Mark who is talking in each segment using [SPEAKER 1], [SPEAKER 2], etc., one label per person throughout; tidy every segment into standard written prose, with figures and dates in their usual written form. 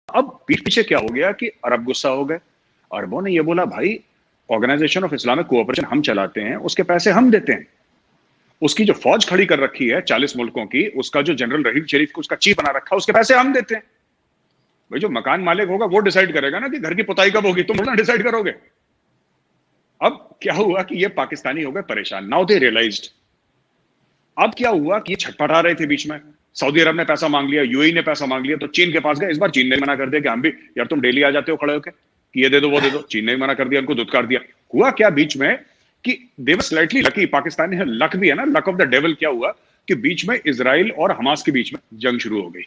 [SPEAKER 1] अब पीछे क्या हो गया कि अरब गुस्सा हो गए। अरबों ने ये बोला, भाई ऑर्गेनाइजेशन ऑफ इस्लामिक कोऑपरेशन हम चलाते हैं, उसके पैसे हम देते हैं, उसकी जो फौज खड़ी कर रखी है 40 मुल्कों की, उसका जो जनरल रहीम शरीफ को उसका चीफ बना रखा है, उसके पैसे हम देते हैं। भाई जो मकान मालिक होगा वो डिसाइड करेगा ना कि घर की पुताई कब होगी, तुम ना डिसाइड करोगे। अब क्या हुआ कि ये पाकिस्तानी हो गए परेशान। Now they realized. अब क्या हुआ कि ये छटपटा रहे थे बीच में, सऊदी अरब ने पैसा मांग लिया, यूएई ने पैसा मांग लिया, तो चीन के पास गए। इस बार चीन ने मना कर दिया कि हम भी, यार तुम डेली आ जाते हो खड़े होके कि ये दे दो वो दे दो। चीन ने मना कर दिया, उनको दुत्कार दिया। हुआ क्या बीच में कि दे वर स्लाइटली लकी, पाकिस्तान ने लक भी है ना, लक ऑफ द डेविल। क्या हुआ कि बीच में इजराइल और हमास के बीच में जंग शुरू हो गई।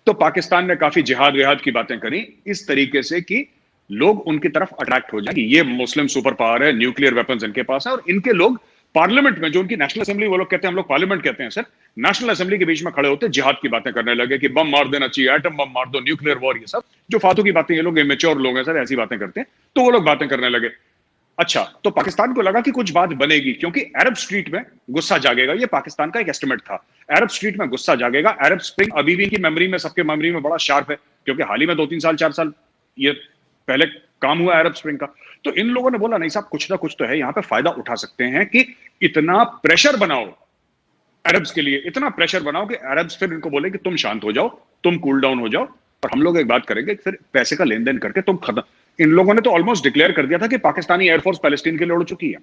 [SPEAKER 1] तो पाकिस्तान ने काफी जिहाद विहाद की बातें करी इस तरीके से कि लोग उनकी तरफ अट्रैक्ट हो जाए कि ये मुस्लिम सुपर पावर है, न्यूक्लियर वेपन्स इनके पास है, और इनके लोग पार्लियामेंट में, जो उनकी नेशनल असेंबली, वो लोग कहते हैं, हम लोग पार्लियामेंट कहते हैं सर, नेशनल असेंबली के बीच में खड़े होते जिहाद की बातें करने लगे कि बम मार देना चाहिए, एटम बम मार दो, न्यूक्लियर वॉर, ये सब जो फालतू की बातें, ये लोग इमेच्योर लोग हैं सर, ऐसी बातें करते हैं। तो वो लोग बातें करने लगे। अच्छा, तो पाकिस्तान को लगा कि कुछ बात बनेगी, क्योंकि अरब स्ट्रीट में गुस्सा जागेगा। ये पाकिस्तान का एक एस्टिमेट था, अरब स्ट्रीट में गुस्सा जागेगा। अरब स्प्रिंग अभी भी इनकी मेमोरी में, सबके मेमोरी में बड़ा शार्प है, क्योंकि हाल ही में 2-3 साल 4 साल ये पहले काम हुआ अरब स्प्रिंग का। तो इन लोगों ने बोला, नहीं साहब कुछ ना कुछ तो है, यहां पे फायदा उठा सकते हैं कि इतना प्रेशर बनाओ अरब्स के लिए, इतना प्रेशर बनाओ कि अरब्स फिर इनको बोले कि तुम शांत हो जाओ, तुम कूल डाउन हो जाओ, और हम लोग एक बात करेंगे, फिर पैसे का लेन देन करके तुम खत्म। इन लोगों ने तो ऑलमोस्ट डिक्लेयर कर दिया था कि पाकिस्तानी एयरफोर्स पैलेस्टीन के लिए उड़ चुकी है।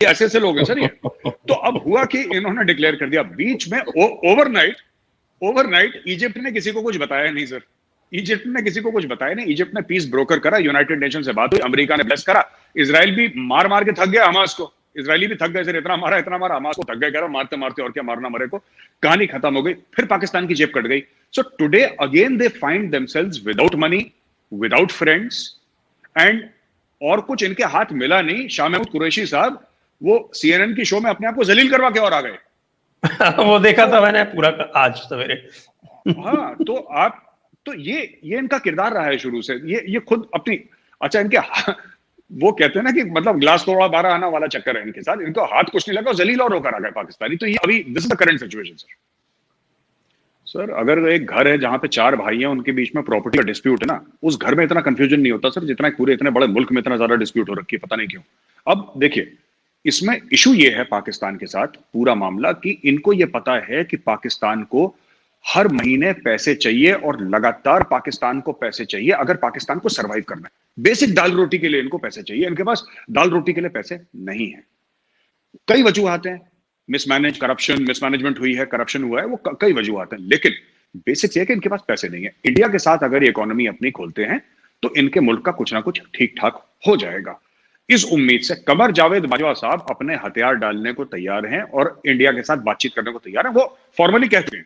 [SPEAKER 1] ये ऐसे ऐसे लोग हैं सर ये। तो अब हुआ कि इन्होंने डिक्लेयर कर दिया बीच में, ओवरनाइट इजिप्ट ने किसी को कुछ बताया नहीं सर, इजिप्ट ने किसी को कुछ बताया नहीं। इजिप्ट ने पीस ब्रोकर करा, यूनाइटेड नेशन से बात हुई, अमेरिका ने ब्लेस करा, इजराइल भी मार मार के थक गया हमास को, इजरायली भी थक गए सर, इतना मारा हमास को थक गए, कह रहा मारते मारते और क्या मारना मरे को, कहानी खत्म हो गई। फिर पाकिस्तान की जेब कट गई। So today again they find themselves without money, without friends, and और कुछ इनके हाथ मिला नहीं। शाह महमूद कुरैशी साहब वो सीएनएन की शो में अपने आप को जलील करवा के और आ गए।
[SPEAKER 2] वो देखा था मैंने पूरा आज सवेरे।
[SPEAKER 1] हाँ, तो ये इनका किरदार रहा है शुरू से। ये खुद अपनी, अच्छा इनके वो कहते हैं ना कि मतलब ग्लास तोड़ा 12 आना वाला चक्कर है इनके साथ, इनको हाथ कुछ नहीं लगा, जलील और होकर आ गए पाकिस्तानी। तो ये अभी this is the current situation sir. अगर एक घर है जहां पे 4 भाई हैं, उनके बीच में प्रॉपर्टी का डिस्प्यूट है ना, उस घर में इतना कंफ्यूजन नहीं होता सर, जितना पूरे इतने बड़े मुल्क में इतना ज्यादा डिस्प्यूट हो रखी है, पता नहीं क्यों। अब देखिए, इसमें इशू ये है पाकिस्तान के साथ पूरा मामला कि इनको ये पता है कि पाकिस्तान को हर महीने पैसे चाहिए, और लगातार पाकिस्तान को पैसे चाहिए अगर पाकिस्तान को सरवाइव करना है। बेसिक दाल रोटी के लिए इनको पैसे चाहिए, इनके पास दाल रोटी के लिए पैसे नहीं है। कई वजूहात हैं, मिसमैनेजमेंट हुई है, करप्शन हुआ है, वो कई वजूहात हैं, लेकिन बेसिक्स ये कि इनके पास पैसे नहीं है। इंडिया के साथ अगर इकोनॉमी अपनी खोलते हैं तो इनके मुल्क का कुछ ना कुछ ठीक ठाक हो जाएगा। इस उम्मीद से कमर जावेद बाजवा साहब अपने हथियार डालने को तैयार हैं और इंडिया के साथ बातचीत करने को तैयार हैं। वो फॉर्मली कहते हैं,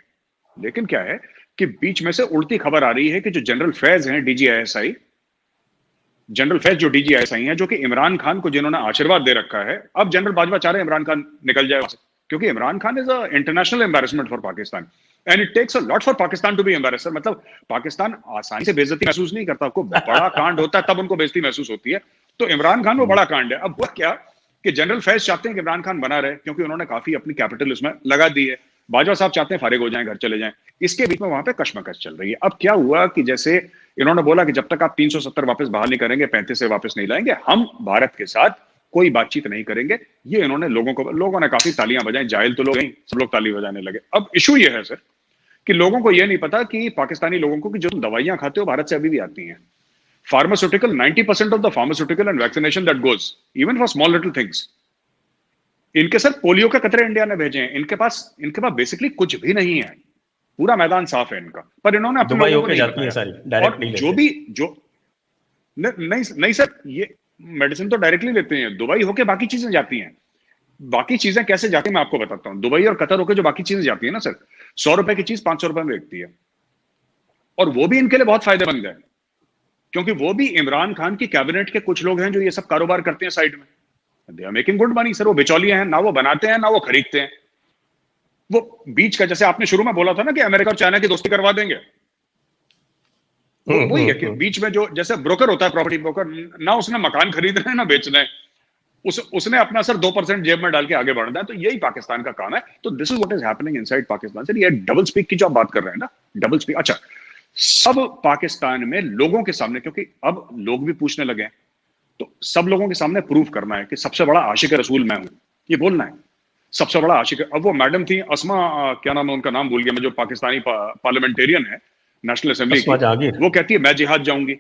[SPEAKER 1] लेकिन क्या है कि बीच में से उल्टी खबर आ रही है कि जो जनरल फैज हैं, डीजीआईएसआई, जनरल फैज जो डीजीआईएसआई हैं, जो कि इमरान खान को जिन्होंने आशीर्वाद दे रखा है, अब जनरल बाजवा चाह रहे हैं इमरान खान निकल जाए, क्योंकि Imran Khan is a international embarrassment for Pakistan, and it takes a lot for Pakistan to be embarrassed. मतलब पाकिस्तान आसानी से बेइज्जती महसूस नहीं करता, आपको बड़ा कांड होता है तब उनको बेइज्जती महसूस होती है। तो इमरान खान वो बड़ा कांड है। अब हुआ क्या कि जनरल फैज चाहते हैं कि इमरान खान बना रहे, क्योंकि उन्होंने काफी अपनी कैपिटल उसमें लगा दी है। बाजवा साहब चाहते हैं फारिग हो जाएं, घर चले जाएं। इसके बीच में वहां पे कशमकश चल रही है। अब क्या हुआ कि जैसे इन्होंने बोला कि जब तक आप 370 वापस बहाल नहीं करेंगे, 35 से वापस नहीं लाएंगे, हम भारत के साथ कोई बातचीत नहीं करेंगे। ये इन्होंने लोगों ने काफी तालियां बजाई, जाहिल तो लोग नहीं, सब लोग ताली बजाने लगे। अब इशू ये है सर कि लोगों को यह नहीं पता कि पाकिस्तानी लोगों को कि जो तुम दवाइयां खाते हो भारत से अभी भी आती हैं। Pharmaceutical, 90% of the pharmaceutical and vaccination that goes even for small little things, इनके सर पोलियो के कतरे इंडिया ने भेजे हैं। इनके पास बेसिकली कुछ भी नहीं है, पूरा मैदान साफ है इनका, पर इन्होंने अपने लोगों को नहीं बताया। और जो भी जो नहीं सर, ये मेडिसिन तो डायरेक्टली लेते हैं, दुबई होके बाकी चीजें जाती हैं। बाकी चीजें कैसे जाती है मैं आपको बताता हूं। दुबई और कतर होके जो बाकी चीजें जाती है ना सर, 100 रुपए की चीज 500 रुपए में बिकती है, और वो भी इनके लिए बहुत फायदेमंद है, क्योंकि वो भी इमरान खान की कैबिनेट के कुछ लोग हैं जो ये सब कारोबार करते हैं साइड में। They are making good money sir. वो बिचौलिए हैं, ना वो बनाते हैं ना वो खरीदते हैं। वो बीच का, जैसे आपने शुरू में बोला था ना कि अमेरिका और चाइना की दोस्ती करवा देंगे, वही है कि बीच में जो जैसे ब्रोकर होता है, प्रॉपर्टी ब्रोकर, ना उसने मकान खरीदना है ना बेचना है, उसने अपना सर 2% जेब में डाल के आगे बढ़ना है। तो यही पाकिस्तान का काम है। तो this is what is happening inside Pakistan. Sir ये डबल स्पीक की जो आप बात कर रहे हैं ना, डबल स्पीक। अच्छा सब पाकिस्तान में लोगों के सामने, क्योंकि अब लोग भी पूछने लगे हैं, तो सब लोगों के सामने प्रूव करना है कि सबसे बड़ा आशिक रसूल मैं हूं, ये बोलना है सबसे बड़ा आशिक। अब वो मैडम थी अस्मा, क्या नाम है उनका, नाम भूल गया मैं, जो पाकिस्तानी पार्लियामेंटेरियन है नेशनल असेंबली की, वो कहती है मैं जिहाद जाऊंगी।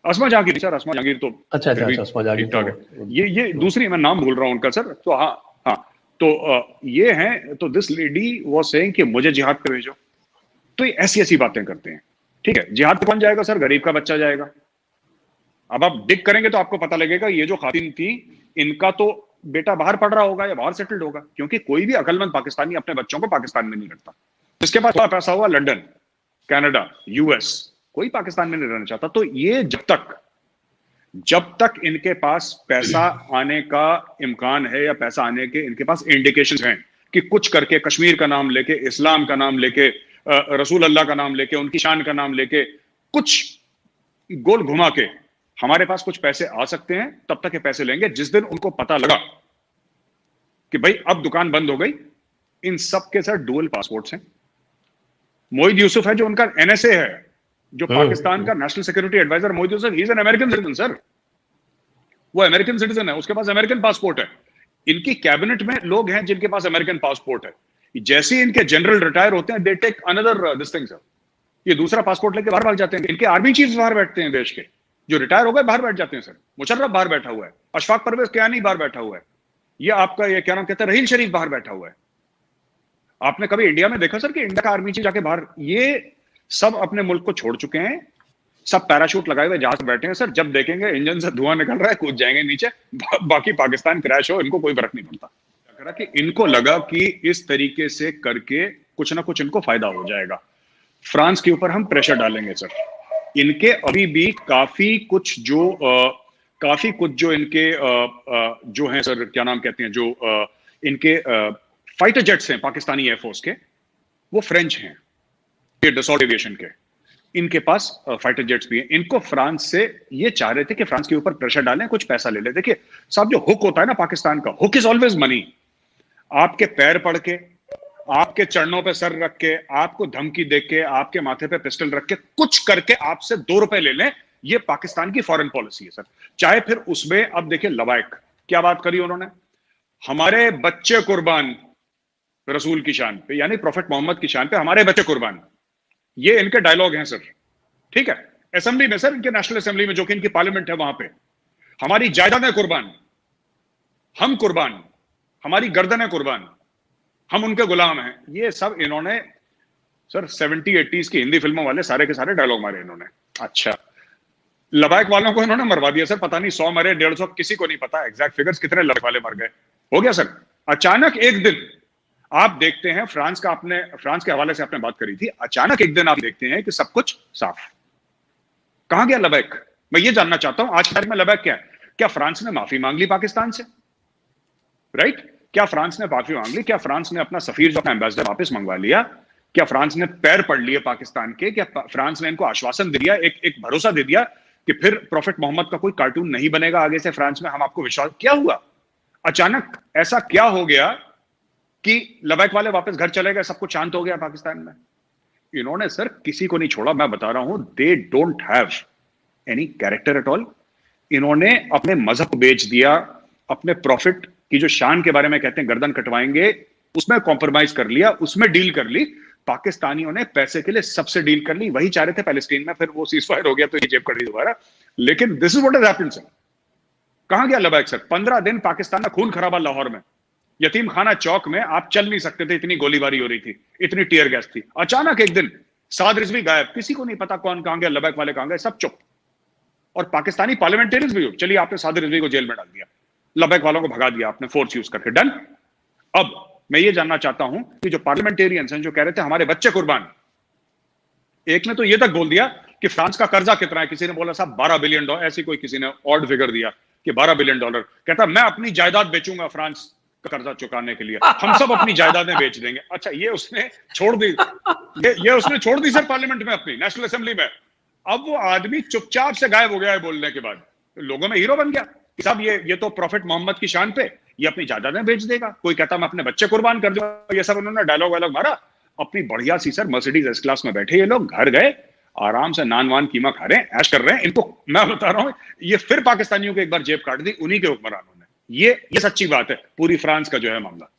[SPEAKER 1] अस्मा जहांगीर सर, अस्मा जहांगीर तो
[SPEAKER 2] अच्छा अस्मा जहांगीर
[SPEAKER 1] ठीक ठाक है। ये दूसरी, मैं नाम भूल रहा हूं उनका सर, तो हाँ हाँ, तो ये है, तो दिस लेडी वाज सेइंग कि मुझे जिहाद पे भेजो। तो ये ऐसी ऐसी बातें करते हैं, ठीक है। जिहाद पे कौन जाएगा सर? गरीब का बच्चा जाएगा। अब आप डिग करेंगे तो आपको पता लगेगा ये जो खातिन थी, इनका तो बेटा बाहर पढ़ रहा होगा या बाहर सेटल्ड होगा, क्योंकि कोई भी अकलमंद पाकिस्तानी अपने बच्चों को पाकिस्तान में नहीं रखता। जिसके पास थोड़ा पैसा हुआ लंदन, कनाडा, यूएस, कोई पाकिस्तान में नहीं रहना चाहता। तो ये जब तक इनके पास पैसा आने का इम्कान है या पैसा आने के इनके पास इंडिकेशंस हैं कि कुछ करके कश्मीर का नाम लेके, इस्लाम का नाम लेके, रसूल अल्लाह का नाम लेके, उनकी शान का नाम लेके, कुछ गोल घुमा के हमारे पास कुछ पैसे आ सकते हैं, तब तक ये पैसे लेंगे। जिस दिन उनको पता लगा कि भाई अब दुकान बंद हो गई, इन सब के साथ डुअल पासपोर्ट्स हैं। मोहिद यूसुफ है जो उनका एनएसए है, जो पाकिस्तान का national security adviser, Moeed Yusuf, he is an American citizen sir, वो अमेरिकन सिटीजन है, उसके पास अमेरिकन पासपोर्ट है। इनकी कैबिनेट में लोग हैं जिनके पास अमेरिकन पासपोर्ट है। जैसे ही इनके जनरल रिटायर होते हैं, they take another this thing sir, ये दूसरा पासपोर्ट लेके बाहर भाग जाते हैं। इनके आर्मी चीफ्स बाहर बैठते हैं, देश के जो रिटायर हो गए बाहर बैठ जाते हैं सर। मुशर्रफ बाहर बैठा हुआ है, अशफाक परवेज कियानी बाहर बैठा हुआ है, ये आपका ये क्या नाम कहते हैं, रहील शरीफ बाहर बैठा हुआ है। आपने कभी इंडिया में देखा सर कि इंडिया का आर्मी चीफ जाके बाहर? ये सब अपने मुल्क को छोड़ चुके हैं, सब पैराशूट लगाए हुए जहाज बैठे हैं सर। जब देखेंगे इंजन से धुआं निकल रहा है, कूद जाएंगे नीचे, बाकी पाकिस्तान क्रैश हो, इनको कोई फर्क नहीं पड़ता। कि इनको लगा कि इस तरीके से करके कुछ ना कुछ इनको फायदा हो जाएगा। फ्रांस के ऊपर हम प्रेशर डालेंगे सर। इनके अभी भी काफी कुछ जो इनके जो हैं सर, क्या नाम कहते हैं, जो इनके फाइटर जेट्स हैं पाकिस्तानी एयरफोर्स के, वो फ्रेंच हैं, ये डसॉल्ट एविएशन के, इनके पास फाइटर जेट्स भी हैं। इनको फ्रांस से ये चाह रहे थे कि फ्रांस के ऊपर प्रेशर डालें, कुछ पैसा ले ले। देखिए साहब, जो हुक होता है ना पाकिस्तान का, हुक इज ऑलवेज मनी। आपके पैर पड़ के, आपके चरणों पे सर रख के, आपको धमकी दे के, आपके माथे पे पिस्टल रख के, कुछ करके आपसे 2 रुपए ले लें, ये पाकिस्तान की फॉरेन पॉलिसी है सर। चाहे फिर उसमें, अब देखिए लवाइक क्या बात करी उन्होंने, हमारे बच्चे कुर्बान रसूल की शान पे, यानी प्रॉफेट मोहम्मद की शान पे हमारे बच्चे कुर्बान, ये इनके डायलॉग हैं सर, ठीक है। असेंबली में सर, इनके नेशनल असेंबली में, जो कि इनकी पार्लियामेंट है, वहां पे हमारी जायदादें कुर्बान, हम कुर्बान, हमारी गर्दनें कुर्बान, हम उनके गुलाम हैं। ये सब इन्होंने सर 70-80s की हिंदी फिल्मों वाले सारे के सारे डायलॉग मारे इन्होंने। अच्छा, लबाइक वालों को इन्होंने मरवा दिया सर, पता नहीं 100 मरे, 150, किसी को नहीं पता एग्जैक्ट फिगर्स कितने लबाइक वाले मर गए, हो गया सर। अचानक एक दिन आप देखते हैं, फ्रांस के हवाले से आपने बात करी थी, अचानक एक दिन आप देखते हैं कि सब कुछ साफ। कहां गया लबाइक? मैं ये जानना चाहता हूं आज की तारीख में लबाइक क्या है? क्या फ्रांस ने माफी मांग ली पाकिस्तान से? राइट? क्या फ्रांस ने माफी मांग ली? क्या फ्रांस ने अपना सफीर, जो अपना एम्बेसडर वापस मंगवा लिया? क्या फ्रांस ने पैर पड़ लिए पाकिस्तान के? क्या फ्रांस ने इनको आश्वासन दे दिया, एक भरोसा दे दिया कि फिर प्रॉफेट मोहम्मद का कोई कार्टून नहीं बनेगा आगे से फ्रांस में, हम आपको विश्वास? क्या हुआ अचानक? ऐसा क्या हो गया कि लबाइक वाले वापस घर चले गए, सब कुछ शांत हो गया पाकिस्तान में? इन्होंने सर किसी को नहीं छोड़ा, मैं बता रहा हूं, they don't have any character at all. इन्होंने अपने मजहब को बेच दिया, अपने प्रॉफिट की जो शान के बारे में कहते हैं गर्दन कटवाएंगे, उसमें कॉम्प्रोमाइज कर लिया, उसमें डील कर ली। पाकिस्तानियों ने पैसे के लिए सबसे डील कर ली, वही चाह रहे थे पैलेस्टीन में, फिर वो सीजफायर हो गया तो ये जेब कर दी दोबारा। लेकिन this is what has happened sir. कहां गया लबाइक सर? 15 दिन पाकिस्तान में खून खराबा, लाहौर में यतीम खाना चौक में आप चल नहीं सकते थे, इतनी गोलीबारी हो रही थी, इतनी टीयर गैस थी। अचानक एक दिन साद रिजवी गायब, किसी को नहीं पता कौन कहां गया, लबाइक वाले कहां गए, सब चुप। और पाकिस्तानी पार्लियामेंटेरियंस भी, चलिए आपने साद रिजवी को जेल में डाल दिया, लबाइक वालों को भगा दिया आपने फोर्स यूज करके, डन। अब मैं ये जानना चाहता हूं कि जो पार्लियामेंटेरियंस हैं जो कह रहे थे हमारे बच्चे कुर्बान, एक ने तो ये तक बोल दिया कि फ्रांस का कर्जा कितना है, किसी ने बोला साहब $12 बिलियन, ऐसी कोई किसी ने ऑड फिगर दिया कि $12 बिलियन। कहता मैं अपनी जायदाद बेचूंगा फ्रांस का कर्जा चुकाने के लिए, हम सब अपनी जायदादें बेच देंगे। अच्छा, ये उसने छोड़ दी, ये उसने छोड़ दी सर पार्लियामेंट में, अपनी नेशनल असेंबली में। अब वो आदमी चुपचाप से गायब हो गया है बोलने के बाद, लोगों में हीरो बन गया साहब। ये तो प्रॉफेट मोहम्मद की शान पे ये अपनी जायदादें बेच देगा। कोई कहता मैं अपने बच्चे कुर्बान कर दूंगा, ये सब उन्होंने डायलॉग वायलॉग मारा। अपनी बढ़िया सी सर मर्सिडीज एस क्लास में बैठे ये लोग, घर गए, आराम से नान वान कीमा खा रहे हैं, ऐश कर रहे हैं। इनको मैं बता रहा हूं, ये फिर पाकिस्तानियों को एक बार जेब काट दी उन्हीं के हुक्मरानों ने। ये सच्ची बात है पूरी फ्रांस का जो है मामला।